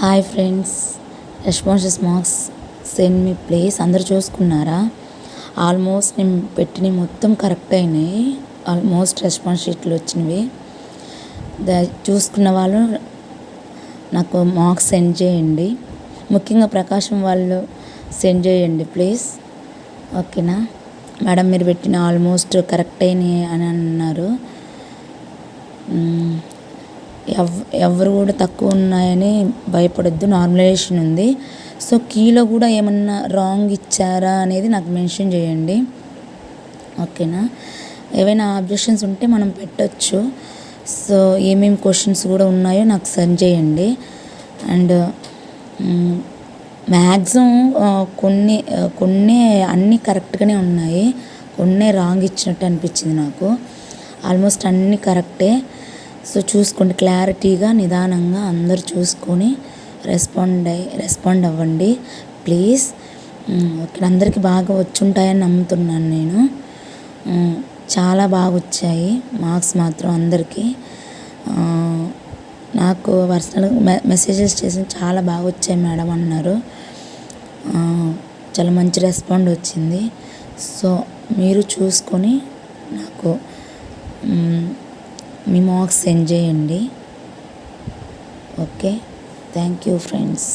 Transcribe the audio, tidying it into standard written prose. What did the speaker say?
Hi friends, responses marks send me please. అందరు చూసుకున్నారా? Almost నేను పెట్టినవి మొత్తం కరెక్ట్ అయినాయి. ఆల్మోస్ట్ రెస్పాన్స్ షీట్లు వచ్చినవి. చూసుకున్న వాళ్ళు నాకు మార్క్స్ సెండ్ చేయండి. ముఖ్యంగా ప్రకాశం వాళ్ళు సెండ్ చేయండి ప్లీజ్. ఓకేనా మేడం, మీరు పెట్టిన ఆల్మోస్ట్ కరెక్ట్ అయినాయి అని అన్నారు. ఎవరు కూడా తక్కువ ఉన్నాయని భయపడొద్దు, నార్మలైజేషన్ ఉంది. సో కీలో కూడా ఏమన్నా రాంగ్ ఇచ్చారా అనేది నాకు మెన్షన్ చేయండి. ఓకేనా, ఏవైనా ఆబ్జెక్షన్స్ ఉంటే మనం పెట్టచ్చు. సో ఏమేమి క్వశ్చన్స్ కూడా ఉన్నాయో నాకు సెండ్ చేయండి. అండ్ మ్యాక్సిమం కొన్ని అన్నీ కరెక్ట్గానే ఉన్నాయి, కొన్ని రాంగ్ ఇచ్చినట్టు అనిపించింది నాకు. ఆల్మోస్ట్ అన్నీ కరెక్టే. సో చూసుకోండి, క్లారిటీగా నిదానంగా అందరు చూసుకొని రెస్పాండ్ అవ్వండి ప్లీజ్. ఓకే, అందరికీ బాగా వచ్చుంటాయని నమ్ముతున్నాను నేను. చాలా బాగా వచ్చాయి మార్క్స్ మాత్రం అందరికీ. నాకు పర్సనల్గా మెసేజెస్ చేసి చాలా బాగా వచ్చాయి మేడం అన్నారు. చాలా మంచి రెస్పాండ్ వచ్చింది. సో మీరు చూసుకొని నాకు మీ మార్క్స్ సెండ్ చేయండి. Okay, thank you friends.